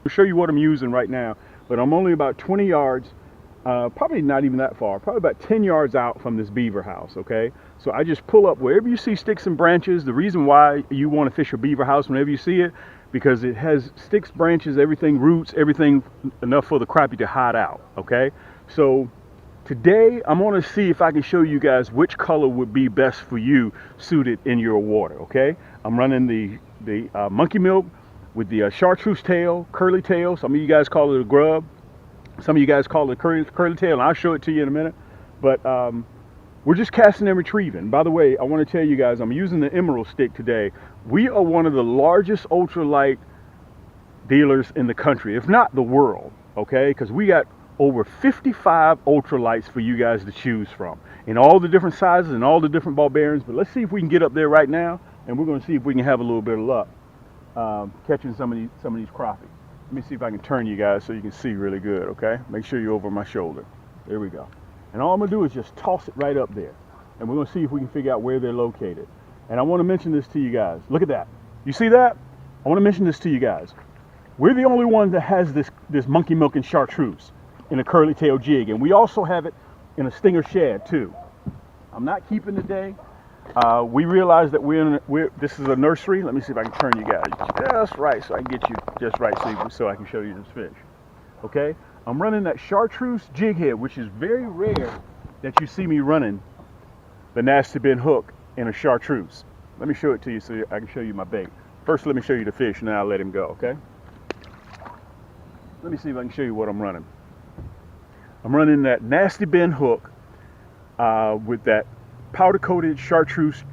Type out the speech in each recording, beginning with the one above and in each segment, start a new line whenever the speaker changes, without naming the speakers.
I'll show you what I'm using right now, but I'm only about 20 yards, probably not even that far, probably about 10 yards out from this beaver house, okay? So I just pull up wherever you see sticks and branches. The reason why you want to fish a beaver house whenever you see it, because it has sticks, branches, everything, roots, everything enough for the crappie to hide out, okay? So today I'm going to see if I can show you guys which color would be best for you suited in your water, okay? I'm running the monkey milk with the chartreuse tail, curly tail. Some of you guys call it a grub. Some of you guys call it a curly tail, and I'll show it to you in a minute. But we're just casting and retrieving. By the way, I want to tell you guys, I'm using the emerald stick today. We are one of the largest ultralight dealers in the country, if not the world, okay? Because we got over 55 ultralights for you guys to choose from in all the different sizes and all the different ball bearings. But let's see if we can get up there right now, and we're going to see if we can have a little bit of luck catching some of these crappie. Let me see if I can turn you guys so you can see really good, okay? Make sure you're over my shoulder. There we go. And all I'm gonna do is just toss it right up there. And we're gonna see if we can figure out where they're located. And I wanna mention this to you guys. Look at that. You see that? I wanna mention this to you guys. We're the only one that has this monkey milk and chartreuse in a curly tail jig. And we also have it in a stinger shad too. I'm not keeping today. We realize that this is a nursery. Let me see if I can turn you guys just right so I can get you just right so I can show you this fish. Okay? I'm running that Chartreuse Jig head, which is very rare that you see me running the nasty bend hook in a chartreuse. Let me show it to you so I can show you my bait. First, let me show you the fish, and then I'll let him go, okay? Let me see if I can show you what I'm running. I'm running that nasty bend hook with that powder-coated chartreuse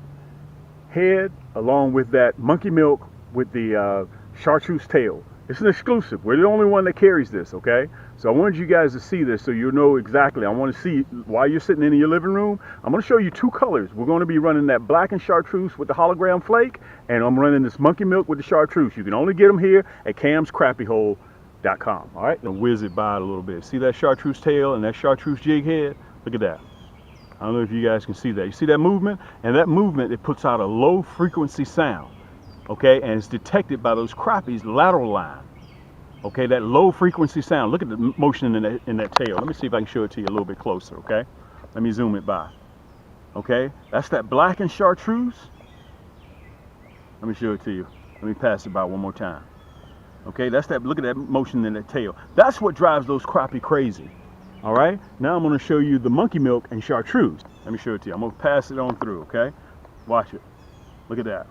head, along with that monkey milk with the chartreuse tail. It's an exclusive. We're the only one that carries this, okay? So I wanted you guys to see this so you know exactly. I want to see, while you're sitting in your living room, I'm going to show you two colors. We're going to be running that black and chartreuse with the hologram flake, and I'm running this monkey milk with the chartreuse. You can only get them here at camscrappiehole.com, all right? And whiz it by a little bit. See that chartreuse tail and that chartreuse jig head? Look at that. I don't know if you guys can see that. You see that movement? And that movement, it puts out a low frequency sound, okay? And it's detected by those crappies lateral line, okay? That low frequency sound. Look at the motion in that tail. Let me see if I can show it to you a little bit closer, okay? Let me zoom it by, okay? That's that black and chartreuse. Let me show it to you. Let me pass it by one more time, okay? That's that, look at that motion in that tail. That's what drives those crappie crazy. All right, now I'm going to show you the monkey milk and chartreuse. Let me show it to you. I'm going to pass it on through, okay? Watch it. Look at that.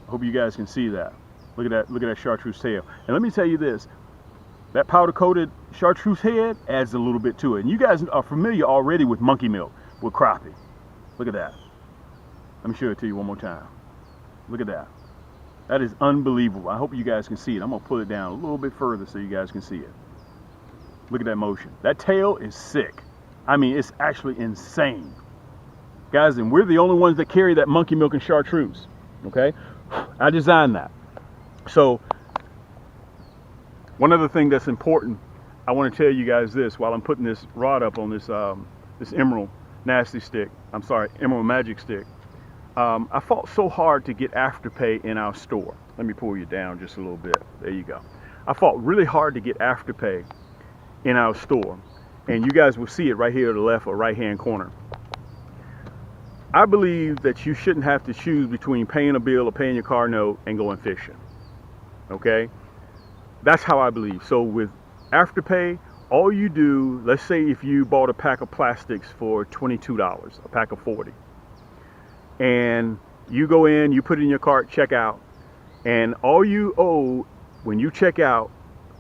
I hope you guys can see that. Look at that. Look at that chartreuse tail. And let me tell you this. That powder-coated chartreuse head adds a little bit to it. And you guys are familiar already with monkey milk, with crappie. Look at that. Let me show it to you one more time. Look at that. That is unbelievable. I hope you guys can see it. I'm going to pull it down a little bit further so you guys can see it. Look at that motion. That tail is sick. I mean, it's actually insane. Guys, and we're the only ones that carry that monkey milk and chartreuse, okay? I designed that. So, one other thing that's important, I want to tell you guys this while I'm putting this rod up on this this emerald nasty stick. I'm sorry, emerald magic stick. I fought so hard to get Afterpay in our store. Let me pull you down just a little bit. There you go. I fought really hard to get Afterpay in our store, and you guys will see it right here to the left or right hand corner. I believe that you shouldn't have to choose between paying a bill or paying your car note and going fishing, okay? That's how I believe. So with Afterpay, all you do, let's say if you bought a pack of plastics for $22, a pack of 40, and you go in, you put it in your cart, check out, and all you owe when you check out,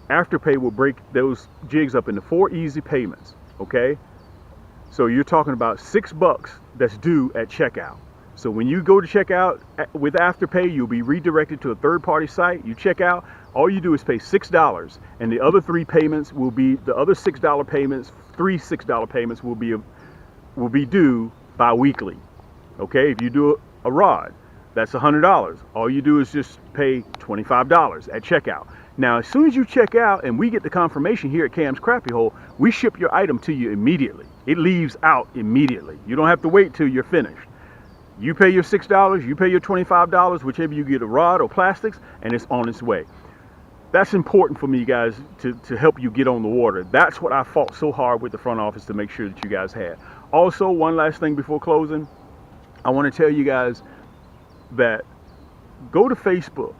Afterpay will break those jigs up into 4 easy payments, okay? So you're talking about $6 that's due at checkout. So when you go to check out with Afterpay, you'll be redirected to a third-party site. You check out, all you do is pay $6, and the other 3 payments will be, the other $6 payments, 3 $6 payments will be due bi-weekly, okay? If you do a rod, that's $100. All you do is just pay $25 at checkout. Now, as soon as you check out and we get the confirmation here at Cam's Crappie Hole, we ship your item to you immediately. It leaves out immediately. You don't have to wait till you're finished. You pay your $6, you pay your $25, whichever you get, a rod or plastics, and it's on its way. That's important for me, guys, to help you get on the water. That's what I fought so hard with the front office to make sure that you guys had. Also, one last thing before closing, I want to tell you guys that go to Facebook,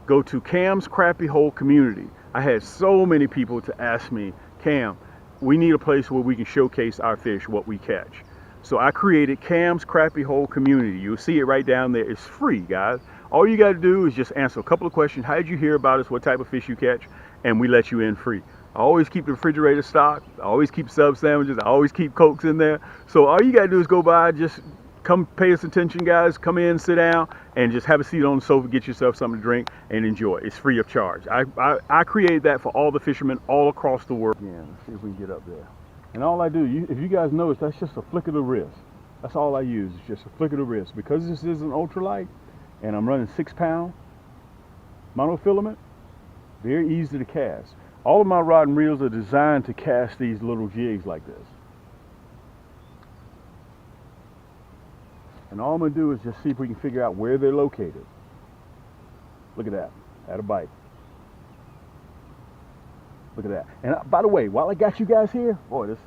go to Cam's Crappie Hole Community. I had so many people to ask me, Cam, we need a place where we can showcase our fish, what we catch. So I created Cam's Crappie Hole Community. You'll see it right down there. It's free, guys. All you got to do is just answer a couple of questions. How did you hear about us? What type of fish you catch? And we let you in free. I always keep the refrigerator stocked. I always keep sub sandwiches. I always keep Cokes in there. So all you got to do is go by, just come pay us attention, guys. Come in, sit down, and just have a seat on the sofa, get yourself something to drink, and enjoy. It's free of charge. I created that for all the fishermen all across the world. Yeah, let's see if we can get up there. And all I do, if you guys notice, that's just a flick of the wrist. That's all I use, is just a flick of the wrist. Because this is an ultralight, and I'm running 6-pound monofilament, very easy to cast. All of my rod and reels are designed to cast these little jigs like this. And all I'm going to do is just see if we can figure out where they're located. Look at that. Had a bite. Look at that. And by the way, while I got you guys here, boy, this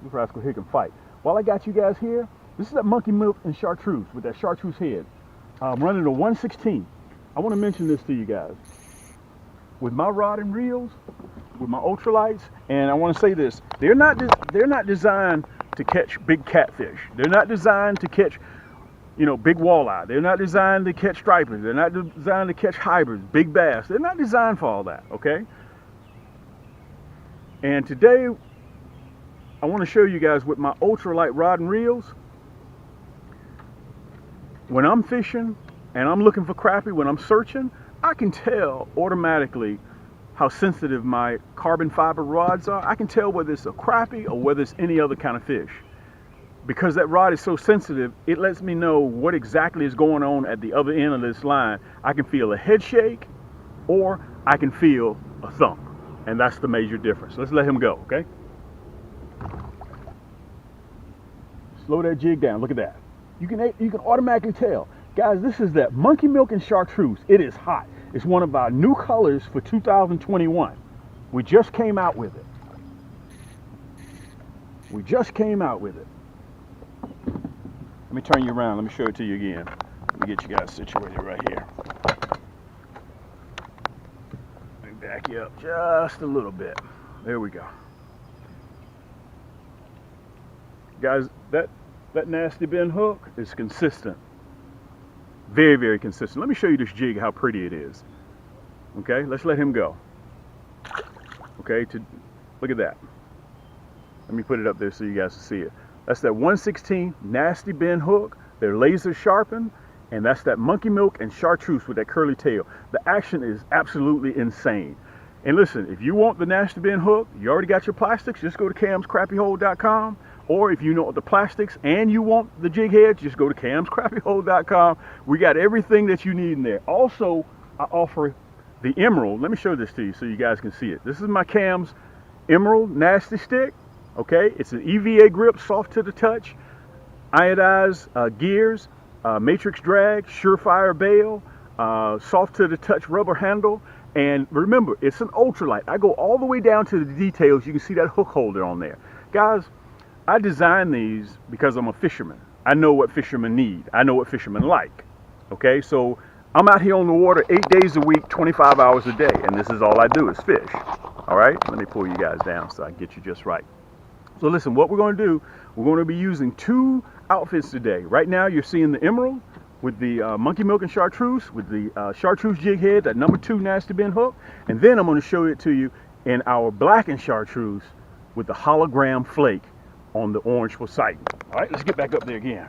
rascal here can fight. While I got you guys here, this is that monkey milk and chartreuse with that chartreuse head. I'm running a 116. I want to mention this to you guys. With my rod and reels, with my ultralights, and I want to say this, they're not designed to catch big catfish. They're not designed to catch, you know, big walleye. They're not designed to catch stripers. They're not designed to catch hybrids, big bass. They're not designed for all that, okay? And today, I want to show you guys with my ultralight rod and reels, when I'm fishing and I'm looking for crappie, when I'm searching, I can tell automatically how sensitive my carbon fiber rods are. I can tell whether it's a crappie or whether it's any other kind of fish. Because that rod is so sensitive, it lets me know what exactly is going on at the other end of this line. I can feel a head shake or I can feel a thump. And that's the major difference. Let's let him go, okay? Slow that jig down. Look at that. You can automatically tell. Guys, this is that monkey milk and chartreuse. It is hot. It's one of our new colors for 2021. We just came out with it. We just came out with it. Let me turn you around. Let me show it to you again. Let me get you guys situated right here. Let me back you up just a little bit. There we go. Guys, that nasty bend hook is consistent. Very, very consistent. Let me show you this jig, how pretty it is. Okay, let's let him go. Okay, look at that. Let me put it up there so you guys can see it. That's that 116 nasty bend hook. They're laser sharpened, and that's that monkey milk and chartreuse with that curly tail. The action is absolutely insane. And listen, if you want the nasty bend hook, you already got your plastics, just go to camscrappiehole.com. Or if you know the plastics and you want the jig heads, just go to camscrappiehole.com. We got everything that you need in there. Also, I offer the emerald. Let me show this to you so you guys can see it. This is my Cam's Emerald Nasty Stick. Okay, it's an EVA grip, soft to the touch, iodized gears, matrix drag, surefire bail, soft to the touch rubber handle. And remember, it's an ultralight. I go all the way down to the details. You can see that hook holder on there. Guys, I designed these because I'm a fisherman. I know what fishermen need. I know what fishermen like. Okay, so I'm out here on the water 8 days a week, 25 hours a day, and this is all I do is fish. All right, let me pull you guys down so I can get you just right. So listen, what we're going to do, we're going to be using 2 outfits today. Right now, you're seeing the emerald with the monkey milk and chartreuse, with the chartreuse jig head, that number 2 nasty bend hook, and then I'm going to show it to you in our black and chartreuse with the hologram flake on the orange Poseidon. All right, let's get back up there again.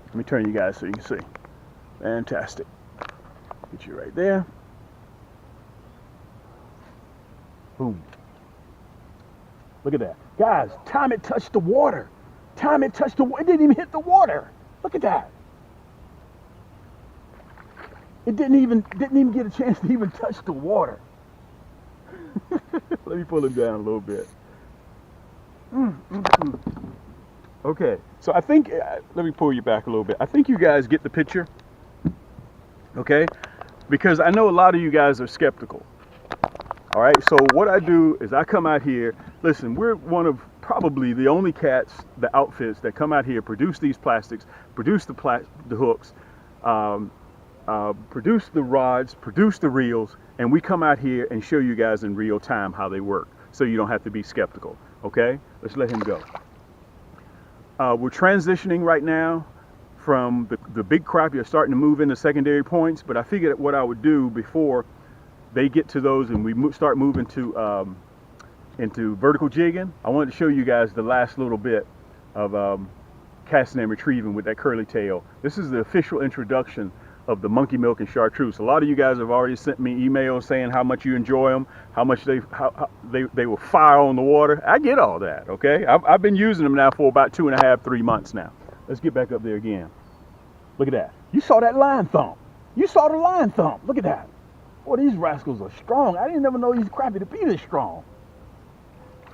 Let me turn you guys so you can see. Fantastic. Get you right there. Boom. Look at that. Guys, time it touched the water. Time it touched the water. It didn't even hit the water. Look at that. It didn't even get a chance to even touch the water. Let me pull it down a little bit. Okay, so I think, let me pull you back a little bit. I think you guys get the picture, okay? Because I know a lot of you guys are skeptical. All right, so what I do is I come out here. Listen, we're one of probably the only the outfits that come out here, produce these plastics, produce the hooks, produce the rods, produce the reels, and we come out here and show you guys in real time how they work, so you don't have to be skeptical. Okay, let's let him go. We're transitioning right now from the big crappie are starting to move into secondary points, but I figured what I would do before they get to those and we start moving to into vertical jigging, I wanted to show you guys the last little bit of casting and retrieving with that curly tail. This is the official introduction of the monkey milk and chartreuse. A lot of you guys have already sent me emails saying how much you enjoy them, how much they will fire on the water. I get all that, okay? I've been using them now for about 2.5, 3 months now. Let's get back up there again. Look at that. You saw that line thump. You saw the line thump. Look at that. Boy, these rascals are strong. I didn't ever know these crappie to be this strong.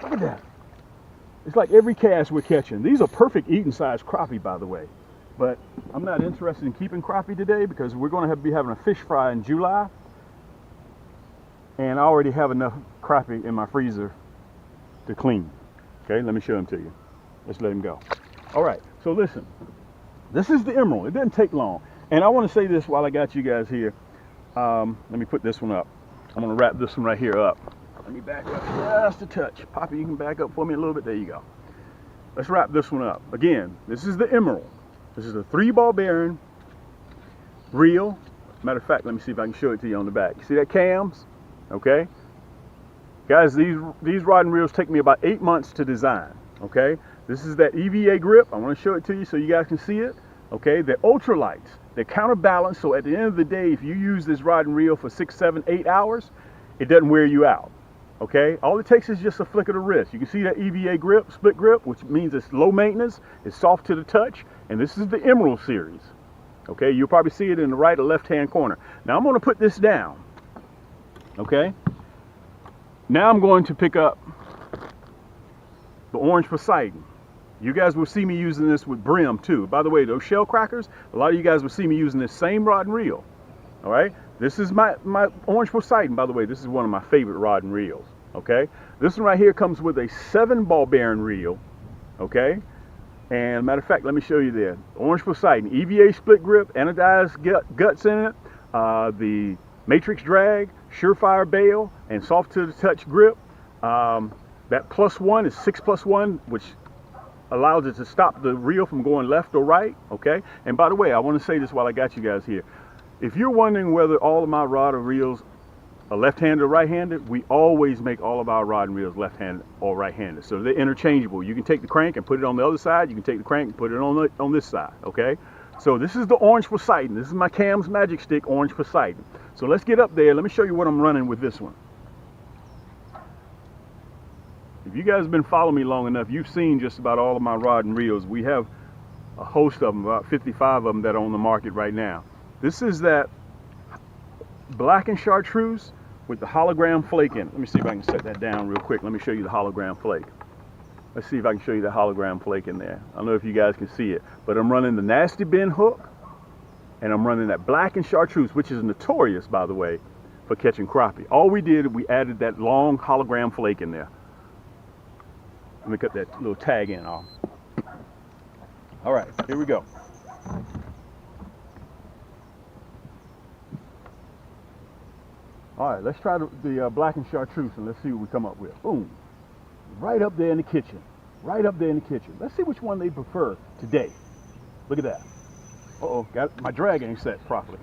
Look at that. It's like every cast we're catching. These are perfect eating size crappie, by the way. But I'm not interested in keeping crappie today because we're going to be having a fish fry in July. And I already have enough crappie in my freezer to clean. Okay, let me show them to you. Let's let him go. All right, so listen. This is the emerald. It doesn't take long. And I want to say this while I got you guys here. Let me put this one up. I'm going to wrap this one right here up. Let me back up just a touch. Poppy, you can back up for me a little bit. There you go. Let's wrap this one up. Again, this is the emerald. This is a 3-ball bearing reel. Matter of fact, let me see if I can show it to you on the back. You see that cams? Okay. Guys, these rod and reels take me about 8 months to design. Okay. This is that EVA grip. I want to show it to you so you guys can see it. Okay. They're ultralights. They're counterbalanced. So at the end of the day, if you use this rod and reel for 6, 7, 8 hours, it doesn't wear you out. Okay, all it takes is just a flick of the wrist. You can see that EVA grip, split grip, which means it's low maintenance, it's soft to the touch, and this is the Emerald series. Okay, you'll probably see it in the right or left hand corner. Now I'm going to put this down. Okay, now I'm going to pick up the orange Poseidon. You guys will see me using this with brim too. By the way, those shell crackers, a lot of you guys will see me using this same rod and reel. All right, this is my orange Poseidon. By the way, this is one of my favorite rod and reels. Okay, this one right here comes with a 7-ball bearing reel. Okay, and matter of fact, let me show you there. Orange Poseidon, EVA split grip, anodized guts in it, the matrix drag, surefire bail, and soft to the touch grip. That +1 is 6+1, which allows it to stop the reel from going left or right. Okay, and by the way, I want to say this while I got you guys here. If you're wondering whether all of my rod or reels are left-handed or right-handed, we always make all of our rod and reels left-handed or right-handed. So they're interchangeable. You can take the crank and put it on the other side. You can take the crank and put it on this side, okay? So this is the orange Poseidon. This is my Cam's Magic Stick orange Poseidon. So let's get up there. Let me show you what I'm running with this one. If you guys have been following me long enough, you've seen just about all of my rod and reels. We have a host of them, about 55 of them that are on the market right now. This is that black and chartreuse with the hologram flake in it. Let me see if I can set that down real quick. Let me show you the hologram flake. Let's see if I can show you the hologram flake in there. I don't know if you guys can see it, but I'm running the nasty bend hook and I'm running that black and chartreuse, which is notorious, by the way, for catching crappie. All we did, we added that long hologram flake in there. Let me cut that little tag in off. All right, here we go. All right, let's try the black and chartreuse and let's see what we come up with. Boom. Right up there in the kitchen. Right up there in the kitchen. Let's see which one they prefer today. Look at that. Uh-oh, my drag ain't set properly.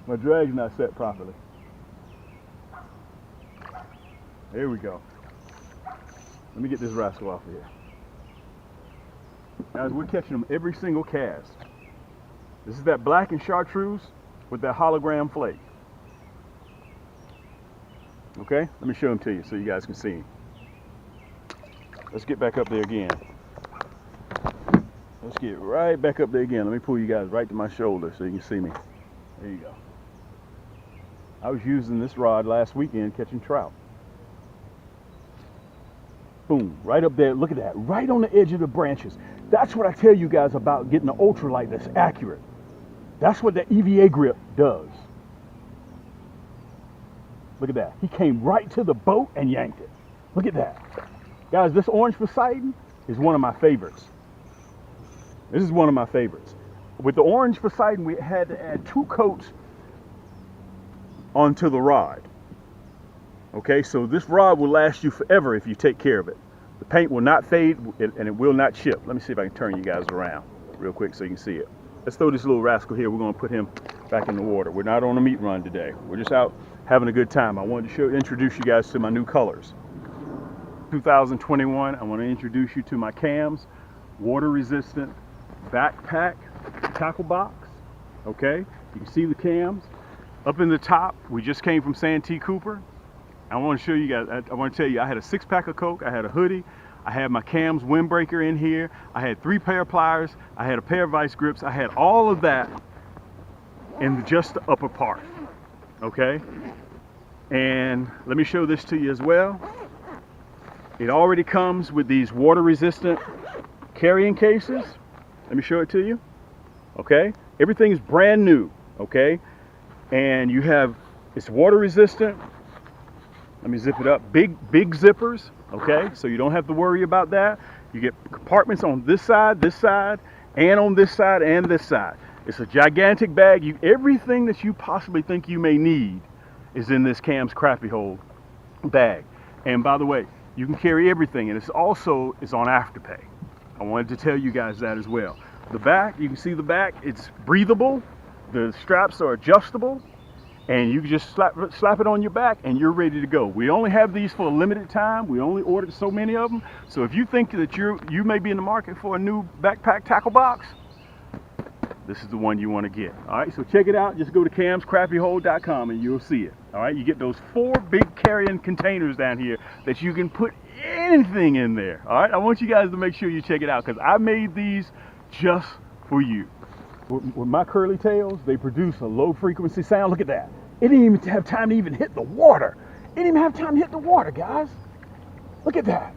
My drag's not set properly. There we go. Let me get this rascal off of here. Guys, we're catching them every single cast. This is that black and chartreuse with that hologram flake. Okay, let me show them to you so you guys can see him. Let's get back up there again. Let's get right back up there again. Let me pull you guys right to my shoulder so you can see me. There you go. I was using this rod last weekend catching trout. Boom, right up there. Look at that, right on the edge of the branches. That's what I tell you guys about getting an ultralight that's accurate. That's what the EVA grip does. Look at that. He came right to the boat and yanked it. Look at that. Guys, this orange Poseidon is one of my favorites. This is one of my favorites. With the orange Poseidon, we had to add 2 coats onto the rod. Okay, so this rod will last you forever if you take care of it. The paint will not fade and it will not chip. Let me see if I can turn you guys around real quick so you can see it. Let's throw this little rascal here. We're going to put him back in the water. We're not on a meat run today. We're just out having a good time. I wanted to introduce you guys to my new colors. 2021, I want to introduce you to my cams, water resistant Back-Pak Tacklebox. Okay, you can see the cams up in the top. We just came from Santee Cooper. I want to show you guys, I want to tell you, I had a 6-pack of Coke, I had a hoodie, I had my cams windbreaker in here, I had 3 pair of pliers, I had a pair of vice grips, I had all of that in just the upper part. Okay, and let me show this to you as well. It already comes with these water resistant carrying cases. Let me show it to you. Okay, everything is brand new. Okay, and you have, it's water resistant. Let me zip it up. Big zippers. Okay, so you don't have to worry about that. You get compartments on this side, and on this side, and this side. It's a gigantic bag. Everything that you possibly think you may need is in this Cam's Crappie Hole bag. And by the way, you can carry everything, and it's on Afterpay. I wanted to tell you guys that as well. The back, you can see the back, it's breathable. The straps are adjustable, and you can just slap it on your back and you're ready to go. We only have these for a limited time. We only ordered so many of them. So if you think that you may be in the market for a new Back-Pak tackle box, this is the one you want to get. All right, so check it out. Just go to camscrappiehole.com and you'll see it. All right, you get those 4 big carrying containers down here that you can put anything in there. All right, I want you guys to make sure you check it out because I made these just for you. With my curly tails, they produce a low frequency sound. Look at that. It didn't even have time to even hit the water. It didn't even have time to hit the water, guys. Look at that.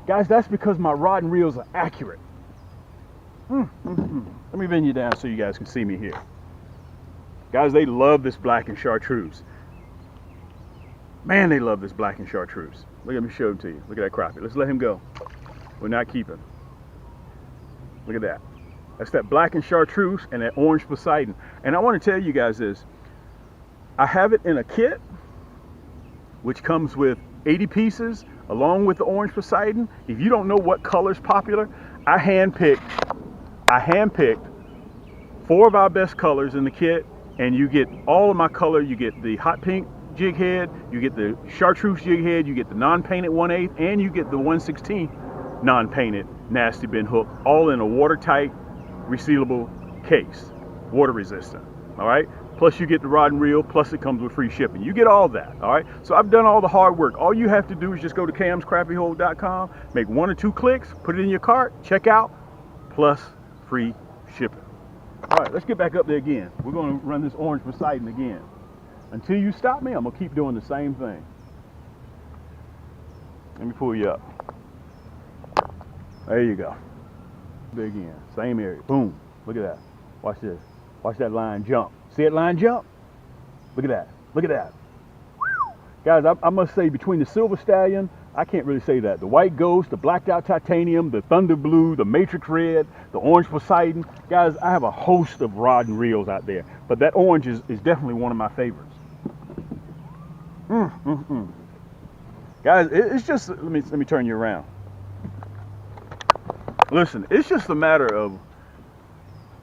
Guys, that's because my rod and reels are accurate. Let me bend you down so you guys can see me here. Guys, they love this black and chartreuse. Man, they love this black and chartreuse. Let me show them to you. Look at that crappie. Let's let him go. We're not keeping. Look at that. That's that black and chartreuse and that orange Poseidon. And I want to tell you guys this. I have it in a kit, which comes with 80 pieces, along with the orange Poseidon. If you don't know what color's popular, I handpicked 4 of our best colors in the kit, and you get all of my color. You get the hot pink jig head, you get the chartreuse jig head, you get the non-painted 1/8, and you get the 1/16 non-painted nasty bin hook, all in a watertight resealable case, water resistant. All right, plus you get the rod and reel, plus it comes with free shipping. You get all that. All right, so I've done all the hard work. All you have to do is just go to camscrappiehole.com, make 1 or 2 clicks, put it in your cart, check out, plus free shipping. All right, let's get back up there again. We're going to run this orange Poseidon again. Until you stop me, I'm going to keep doing the same thing. Let me pull you up. There you go. There again, same area. Boom. Look at that. Watch this. Watch that line jump. See that line jump? Look at that. Look at that. Whew. Guys, I must say, between the Silver Stallion, I can't really say that. The White Ghost, the Blacked Out Titanium, the Thunder Blue, the Matrix Red, the Orange Poseidon. Guys, I have a host of rod and reels out there, but that orange is definitely one of my favorites. Guys, it's just, let me turn you around. Listen, it's just a matter of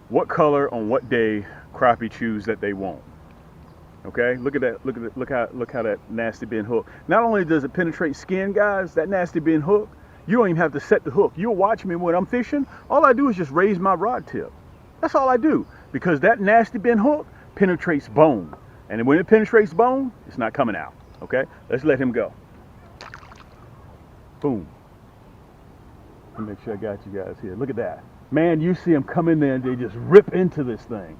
what color on what day crappie choose that they want. Okay, look at that. Look how that nasty bin hook. Not only does it penetrate skin, guys, that nasty bin hook, you don't even have to set the hook. You'll watch me when I'm fishing. All I do is just raise my rod tip. That's all I do, because that nasty bin hook penetrates bone, and when it penetrates bone, it's not coming out. Okay, let's let him go. Boom. Let me make sure I got you guys here. Look at that. Man, you see them come in there and they just rip into this thing.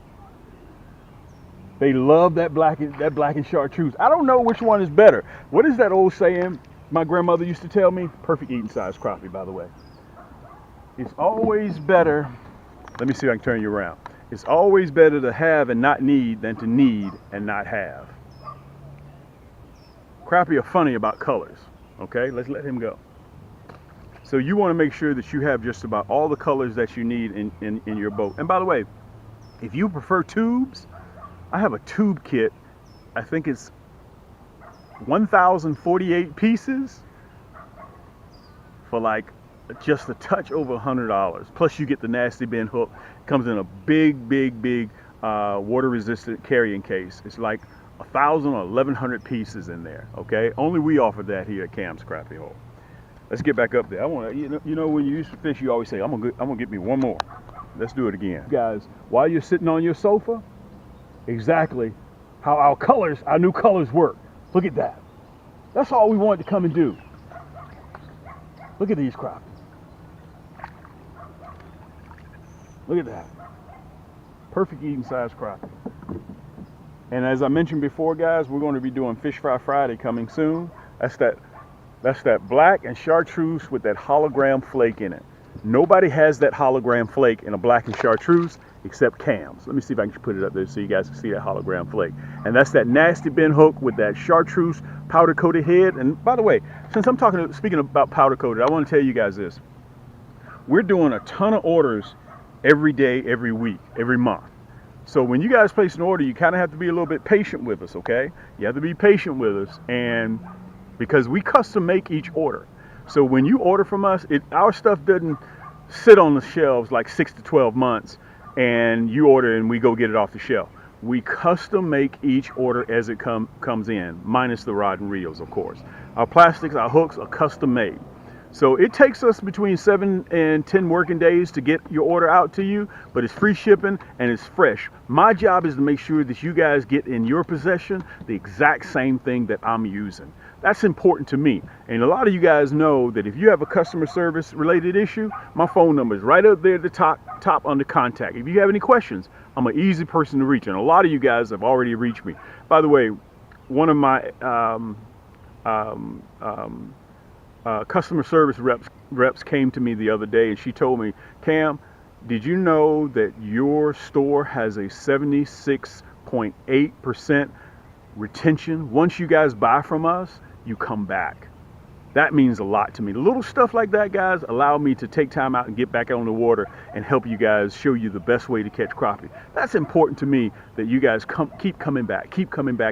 They love that black and chartreuse. I don't know which one is better. What is that old saying my grandmother used to tell me? Perfect eating size crappie, by the way. It's always better. Let me see if I can turn you around. It's always better to have and not need than to need and not have. Crappie are funny about colors. Okay, let's let him go. So you want to make sure that you have just about all the colors that you need in your boat. And by the way, if you prefer tubes, I have a tube kit. I think it's 1,048 pieces for like just a touch over $100. Plus you get the nasty bend hook. Comes in a big water resistant carrying case. It's like 1,000 or 1,100 pieces in there. Okay, only we offer that here at Cam's Crappie Hole. Let's get back up there. I want to, you know, when you used to fish, you always say, I'm gonna get me one more. Let's do it again, guys. While you're sitting on your sofa, exactly how our new colors work. Look at that. That's all we wanted to come and do. Look at these crappie. Look at that. Perfect eating size crappie. And as I mentioned before, guys, we're going to be doing Fish Fry Friday coming soon. That's that black and chartreuse with that hologram flake in it. Nobody has that hologram flake in a black and chartreuse except Cam's. Let me see if I can put it up there so you guys can see that hologram flake. And that's that nasty bend hook with that chartreuse powder coated head. And by the way, since I'm speaking about powder coated, I want to tell you guys this. We're doing a ton of orders every day, every week, every month. So when you guys place an order, you kind of have to be a little bit patient with us, okay? You have to be patient with us, and because we custom make each order. So when you order from us, our stuff doesn't sit on the shelves like 6 to 12 months and you order and we go get it off the shelf. We custom make each order as it comes in, minus the rod and reels, of course. Our plastics, our hooks are custom made. So it takes us between 7 and 10 working days to get your order out to you, but it's free shipping and it's fresh. My job is to make sure that you guys get in your possession the exact same thing that I'm using. That's important to me. And a lot of you guys know that if you have a customer service related issue, my phone number is right up there at the top under contact. If you have any questions, I'm an easy person to reach. And a lot of you guys have already reached me. By the way, one of my customer service reps came to me the other day and she told me, Cam, did you know that your store has a 76.8% retention? Once you guys buy from us, you come back. That means a lot to me. The little stuff like that, guys, allow me to take time out and get back on the water and help you guys, show you the best way to catch crappie. That's important to me, that you guys keep coming back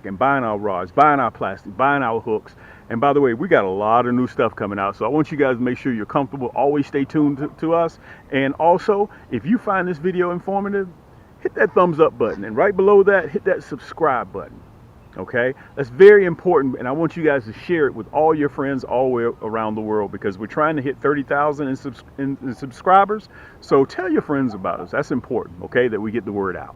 and buying our rods, buying our plastic, buying our hooks. And by the way, we got a lot of new stuff coming out, so I want you guys to make sure you're comfortable. Always stay tuned to us. And also, if you find this video informative, hit that thumbs up button, and right below that, hit that subscribe button. Okay, that's very important, and I want you guys to share it with all your friends all the way around the world, because we're trying to hit 30,000 in subscribers. So tell your friends about us. That's important, okay, that we get the word out.